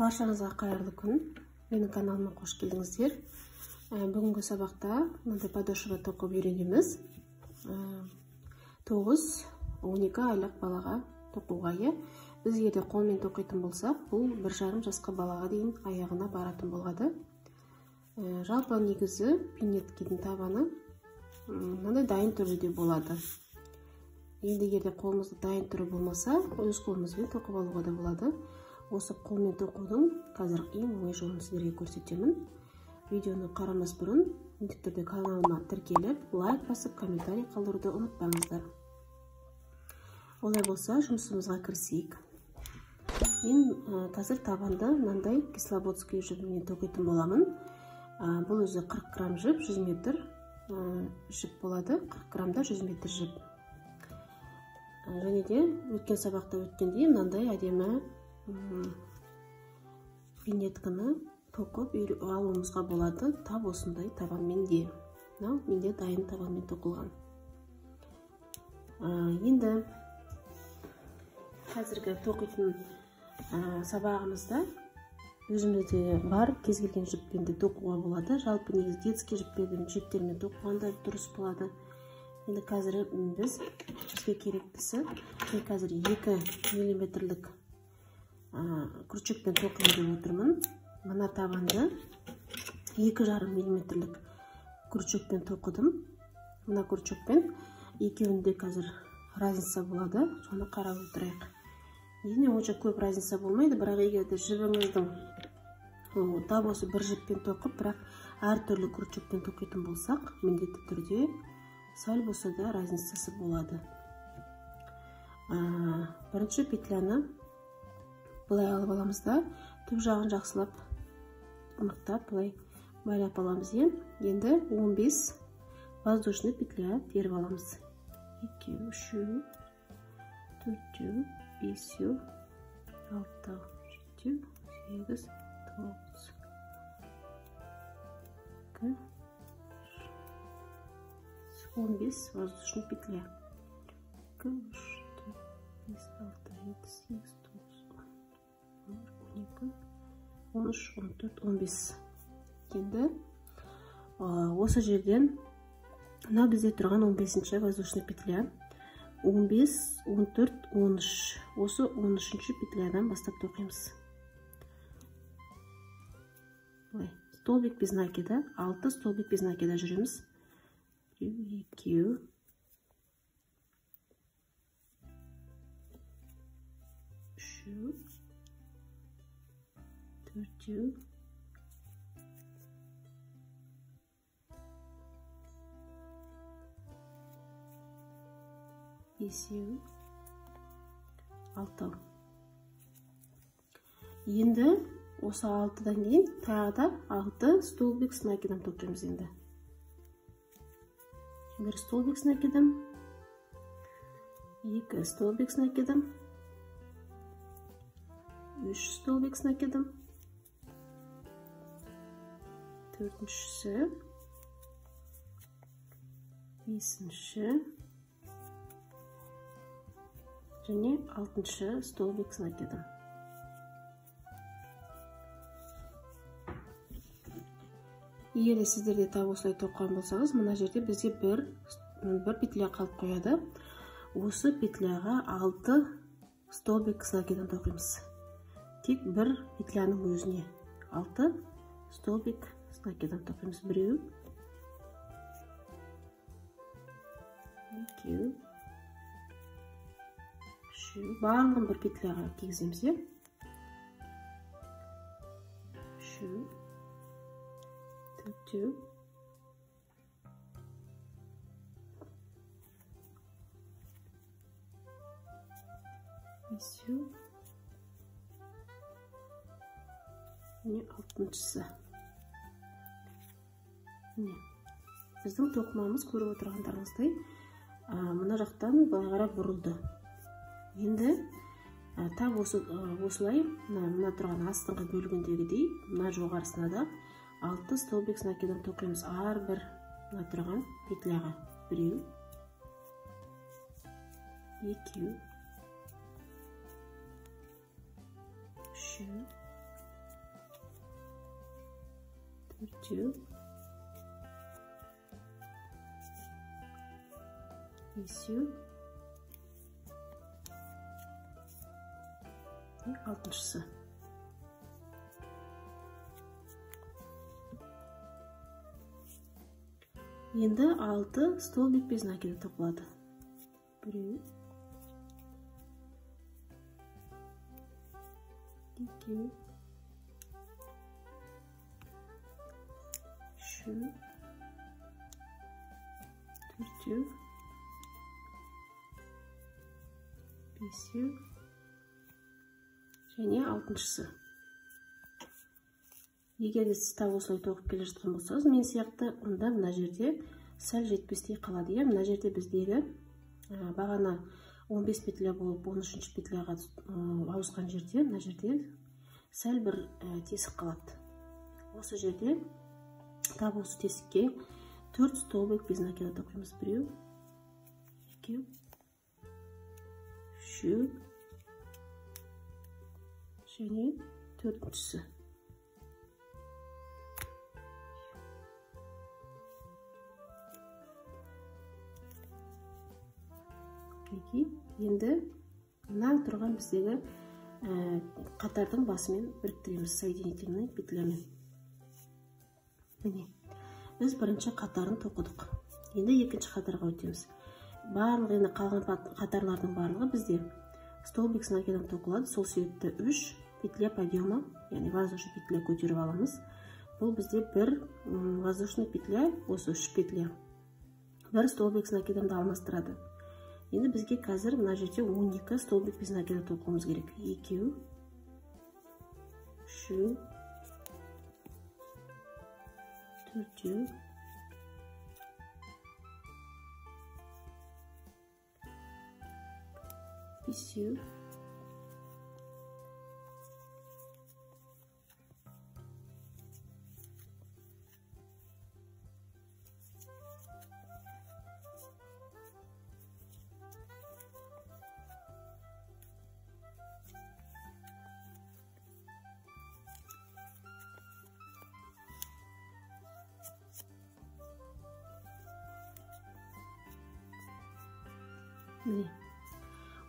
Баршаңызға қайырлы күн. Менің каналыма қош келдіңіздер. Бүгінгі сабақта мынандай подошва тоқып үйренеміз. 9-12 айлық балаға тоқуға. Біз егер қолмен тоқитын болсақ, бұл 1,5 жасқа балаға дейін аяғына баратын болады. Жалпы негізі пинеткенің табаны мынандай дайын түрде болады. Енді егер қолымызда дайын түрі болмаса, өз қолымызбен тоқып алуға да болады. Осы қолмен тоқудың қазір ең оңай жолын сіздерге көрсетемін. Видеоны қарамас бұрын міндетті түрде каналыма тіркеліп, лайк басып, комментарий қалдыруды ұмытпаңыздар. Олай болса, жұмысымызға кірісейік. Мен қазір табанды мынандай кисловодский жіпімен тоқитын боламын. Бұл өзі 40 грамм жіп, 100 метр жіп болады. 40 граммда 100 метр жіп. Және де өткен сабақта өткендей мынандай әдемі пинетканы тоқып алуымызға болады. Тап осындай табанмен де. Менде дайын табанмен тоқылған. Енді қазіргі тоқитын сабағымызда өзімізде бар кез келген жіппен де тоқуға болады. Жалпы негізі детский жіптермен тоқығанда дұрыс болады. Енді қазір бізге керектісі, мен қазір 2 миллиметрлік крючокпен тоқимын деп отырмын. Мына табанды 2,5 миллиметрлік крючокпен тоқыдым. Мына крючокпен екеуінде қазір разница болады. Соны қарап отырайық. Енді онша көп разница болмайды, бірақ егер де жібіңіздің тап осы бір жіппен тоқып, бірақ әртүрлі крючокпен тоқитын болсақ, міндетті түрде сәл болса да разницасы болады. Бірінші петляны былай алып аламыз да, түп жағын жақсылап ымықтап, былай байлап аламыз. Енді 15 воздушный петля теріп аламыз. 2, 3, 4, 5, 6, 7, 8, 9, 15 воздушный петля. 2, 3, 4, 5, 6, 7, 8, 9, 13, 14, 15. Енді осы жерден мына бізде тұрған 15-ші воздушный петля. 15, 14, 13. Осы 13-ші петлядан бастап тоқимыз. Столбик без накида, 6 столбик без накида жүреміз. 1, 2, 3, 4, 5, 6. Енді осы 6-дан кейін тағы да 6 столбик с накидом тоқимыз енді. Бір столбик с накидом, 2 столбик с накидом, 3 столбик с накидом, 4-ші, 5-ші және 6-ші столбик с накидом. Егер сіздерде тап осылай тоққан болсаңыз, мына жерде бізде бір петля қалып қояды. Осы петляға 6 столбик с накидом тоқимыз. Тек бір петляның өзіне 6 столбик с накидом тоқимыз. 1, 2, 3. Барлығын бір петляға кигіземіз. 3, 4, 5 және 6-шысы. Біздің тоқымамыз көріп отырғандарыңыздай мына жақтан былай қарап бұрылды. Енді тап осылай мына тұрған астыңғы бөлігіндегідей мына жоғарысына да 6 столбик с накидом тоқимыз. Әрбір мына тұрған петляға. 1, 2, 3, 4, 5, ve 6'sı. Енді 6 стол бекпе знакиді тоқылады. 1, 2, 3, 4, 5, және 6-сы. Егер де сіз тап осылай тоқып келе жатқан болсаңыз, мен сияқты, онда мына жерде сәл жетпестей қалады. Мына жерде біздегі бағана 15 петля болып 13 петляға ауысқан жерде, мына жерде сәл бір тесік қалады. Осы жерде тап осы тесікке 4 столбик без накида тоқимыз. 1, 2, 3, және 4-сі. Енді мына тұрған біздегі қатардың басымен біріктіреміз соединительный петлямен. Міне, біз бірінші қатарын тоқыдық. Енді екінші қатарға өтеміз. Барлық, енді қалған қатарлардың барлығы бізде столбик с накидом тоқылады. Сол себепті 3 петля подъема, яғни воздушный петля көтеріп аламыз. Бұл бізде бір воздушный петля, осы 3 петля. Бір столбик с накидомды алмастырады. Енді бізге қазір мына жерде 12 столбик без накида тоқуымыз керек. 2, 3, 4, 5,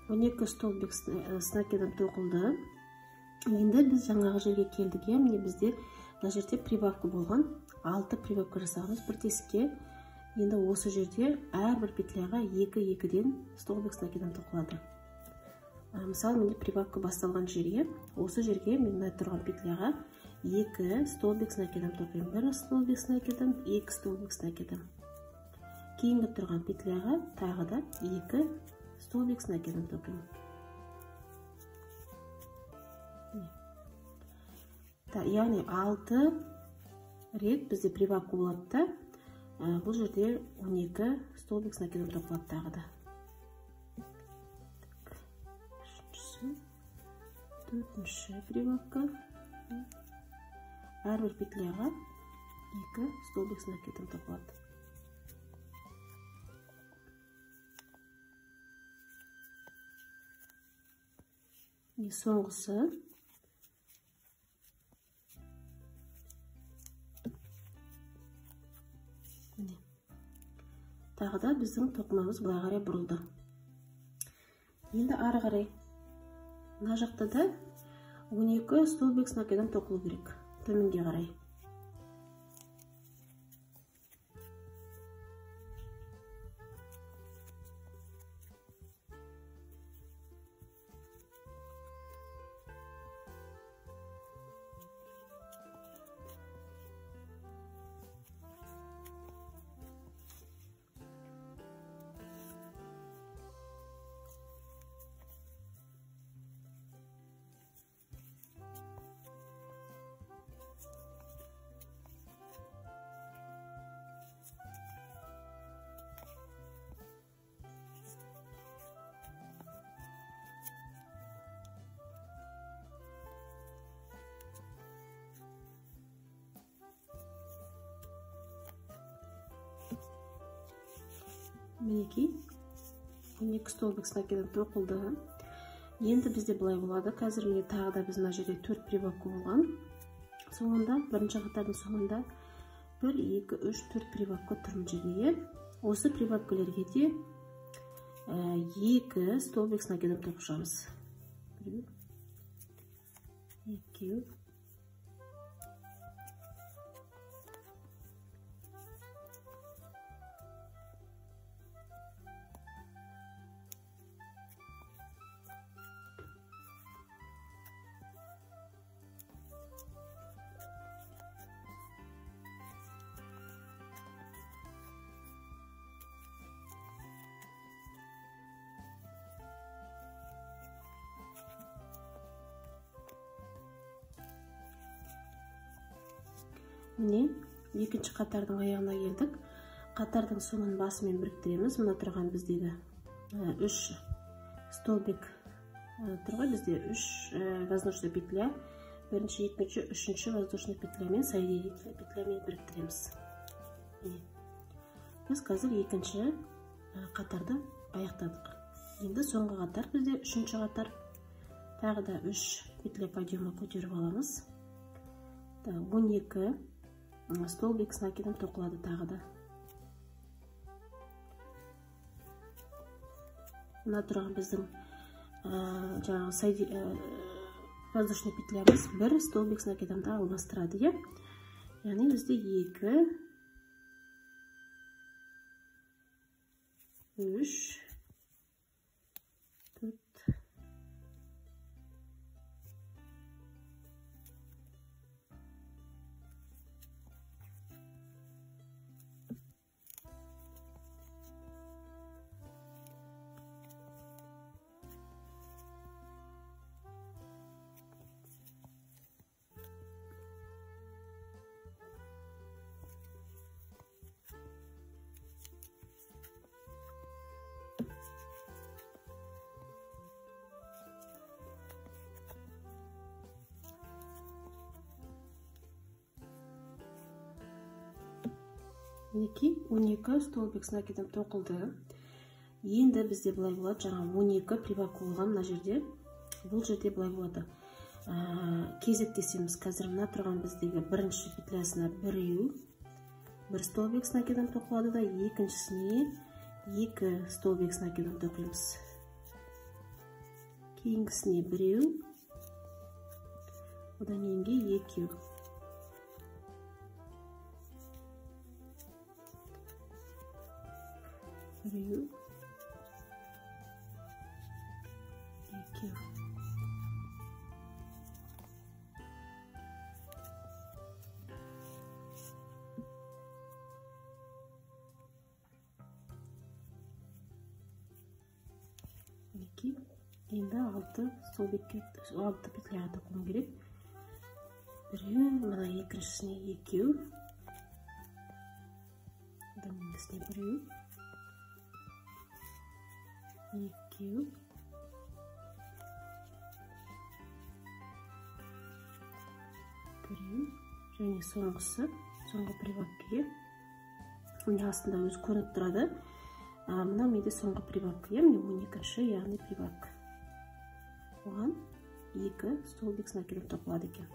12 столбик с накидом тоқылды. Енді біз жаңағы жерге келдік. Міне бізде мына жерде прибавка болған. 6 прибавка жасағымыз бір тесікке. Енді осы жерде әрбір петляға 2-2-ден столбик с накидом тоқылады. Мысалы, міне прибавка басталған жерге, осы жерге мен мына тұрған петляға 2 столбик с накидом тоқимын. 1 столбик с накидом, 2 столбик с накидом. Кейінгі тұрған петляға тағы да 2 столбик с накидом тоқимын. Яғни 6 рет бізде прибавка болады да, бұл жерде 12 столбик с накидом тоқылады тағы да. Төртінші прибавка. Әрбір петляға 2 столбик с накидом тоқылады. Соңғысы. Тағы да біздің тоқымамыз былай қарай бұрылды. Енді ары қарай. Мына жақта да 12 столбик с накидом тоқылу керек. Төменге қарай. Мінекей, 12 столбик с накидом тоқылды. Енді бізде былай болады. Қазір міне тағы да біз мына жерде 4 прибавка болған. Соңында, бірінші қатардың соңында 1, 2, 3, 4 прибавка тұрмын жерге. Осы прибавкалерге де 2 столбик с накидом тоқышамыз. 1, 2. Міне, екінші қатардың аяғына келдік. Қатардың соңын басымен біріктіреміз. Мына тұрған біздегі 3 столбик тұрған бізде 3 воздушный петля. Бірінші, екінші, үшінші воздушный петлямен, соединительный петлямен біріктіреміз. Біз қазір екінші қатарды аяқтадық. Енді соңғы қатар бізде үшінші қатар. Тағы да 3 петля подъема көтеріп аламыз. 12 столбик с накидом тоқылады тағы да. Мына тұрған біздің воздушный петлямыз 1 столбик с накидомда алмастырады. Яғни бізде 2, 3, 4, мінекей 12 столбик с накидом тоқылды. Енді бізде былай болады, жаңа 12 прибавка болған мына жерде. Бұл жерде былай болады. Кезектесеміз. Қазір мына тұрған біздегі бірінші петлясына біреу 1 столбик с накидом тоқылады да, екіншісіне 2 столбик с накидом тоқимыз. Кейінгісіне біреу, одан кейінге 2. Біреу, 2. Енді 6 столбикке 6 петляға тоқуым керек. Біреу, мына екіншісіне 2. Одан кейінгісіне біреу, 2. Біреу, және соңғысы, соңғы прибавкаға. Міне астында өзі көрініп тұрады. Мына менде соңғы прибавка, міне 12-ші, яғни прибавка. Оған 2 столбик с накидом тоқылады екен.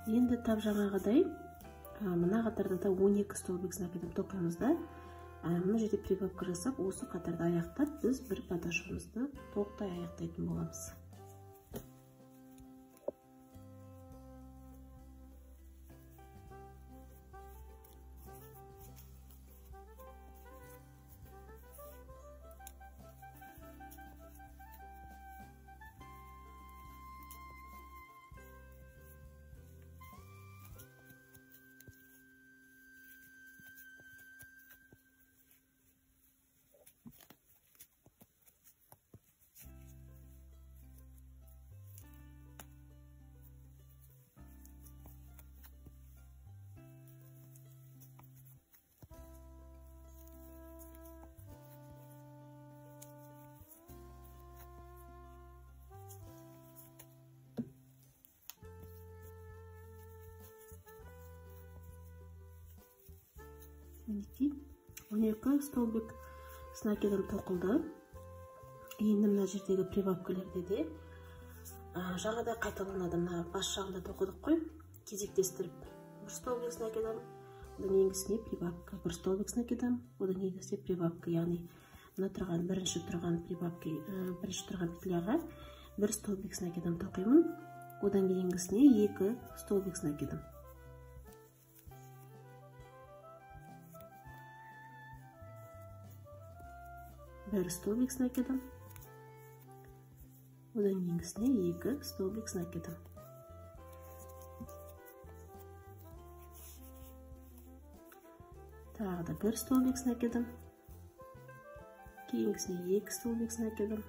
Енді тап жаңағыдай, мына қатарда да 12 столбик с накидом тоқимыз да, мына жерде прибавка жасап, осы қатарды аяқтап, біз бір подошвамызды тоқтай аяқтайтын боламыз. Мінекей 12 столбик снакидам тоқылды. Енді мына жердегі прибавкалерде де жаңадай қайталанады. Мына бас жағында тоқыдық қой, кезектестіріп. Бір столбик снакидам, одан еңгісіне прибавка. Бір столбик снакидам, одан еңгісіне прибавка. Яғни мына тұрған бірінші тұрған петляға бір столбик снакидам тоқимын. Одан кейінгісіне 2 столбик снакидам. Бір столбик снакидам. Одан кейінгісіне 2 столбик снакидам. Тағы да бір столбик снакидам. Кейінгісіне 2 столбик снакидам.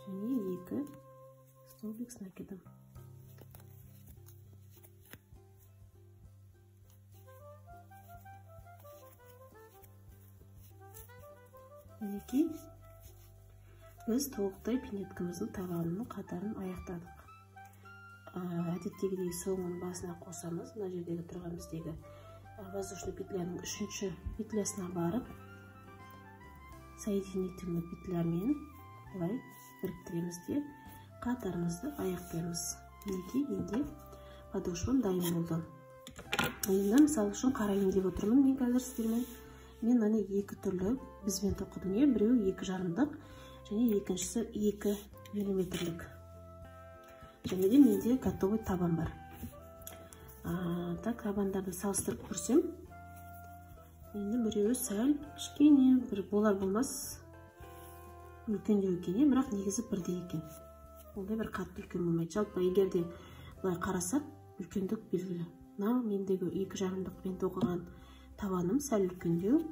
Және 2 столбик снакидам. Мінекей, біз толықтай пинеткамыздың табанының қатарын аяқтадық. Әдеттегідей соңын басына қосамыз. Мына жердегі тұрған біздегі воздушный петляның 3-ші петлясына барып, соединительный петлямен бұлай біріктіреміз де қатарымызды аяқтаймыз. Мінекей, енді подошвам дайын болды. Енді мысал үшін қарайын деп отырмын мен қазір сіздермен. Мен аны 2 түрлі бізбен тоқыдым. Біреуі 2,5-дық, және екіншісі 2 мм-лік. Және де менде готовый табан бар. Так, табандарды салыстырып көрсем, енді біреуі сәл кішкене, бір болар-болмас үлкендеу екен, бірақ негізі бірдей екен. Ондай бір қатты үлкен болмайды. Жалпы егерде бұлай қарасақ, үлкендік белгілі. Мына мендегі 2,5-дықпен тоқыған табаным сәл үлкендеу,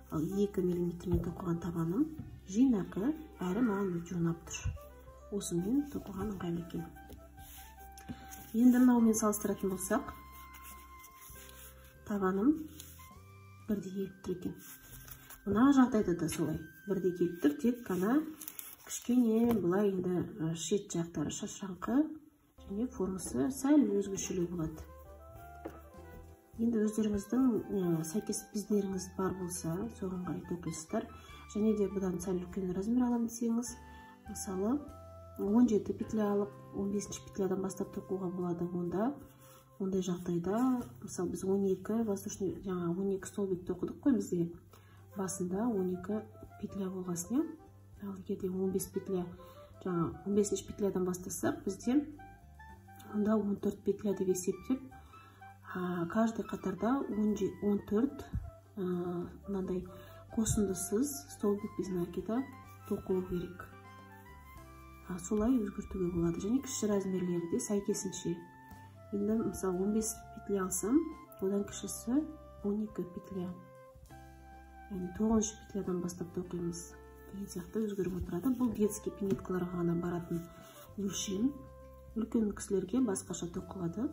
ал 2 мм-мен тоқыған табаным жинақы әрі маған өте ұнап тұр. Осымен тоқыған ыңғайлы екен. Енді мынаумен салыстыратын болсақ, табаным бірдей келіп тұр екен. Мына жағдайда да солай. Бірдей келіп тұр, тек қана кішкене бұлай енді шет жақтары шашыраңқы және формасы сәл өзгешелеу болады. Енді өздеріңіздің сәйкес бездеріңіз бар болса, соған қарай тоқисыздар. Және де бұдан сәл үлкен размер аламын десеңіз, мысалы 17 петля алып, 15 петлядан бастап тоқуға болады. Ондай жағдайда, мысалы біз 12 воздушный, жаңа 12 столбик тоқыдық қой бізде. Басында 12 петля болғасын, ал егерде 15 петля, жаңа 15 петлядан бастасақ, бізде онда 14 петля деп есептеп, каждый қатарда 14 мынандай қосындысыз столбик без накида тоқылу керек. Солай өзгертуге болады. Және кіші размерлерде сәйкесінше. Енді мысалы 15 петля алсам, одан кішісі 12 петля. Яғни 9 петлядан бастап тоқимыз. Деген сияқты өзгеріп отырады. Бұл детский пинеткаларға ғана баратын өлшем. Үлкен кісілерге басқаша тоқылады.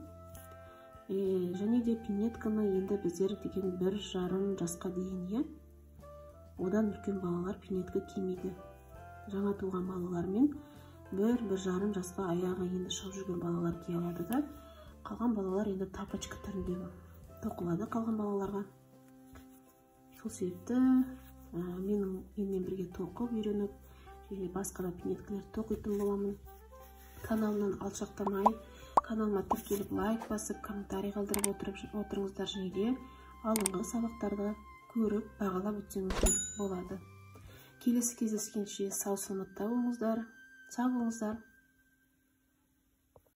Және де пинетканы енді біздер деген 1,5 жасқа дейін, одан үлкен балалар пинетка кимейді. Жаңа туған балалармен 1,5 жасқа аяғы енді шығып жүрген балалар кие алады да, қалған балалар енді тапочка түрінде тоқылады қалған балаларға. Сол себепті менімен бірге тоқып үйреніп, және басқа да пинеткалерді тоқитын боламын. Каналымнан алшақтамай, каналыма тіркеліп лайк басып, комментарий қалдырып отырыңыздар, және де алынғы сабақтарды көріп, бағалап өтсеңіздер болады. Келесі кездескенше сау саламатта болыңыздар. Сау болыңыздар.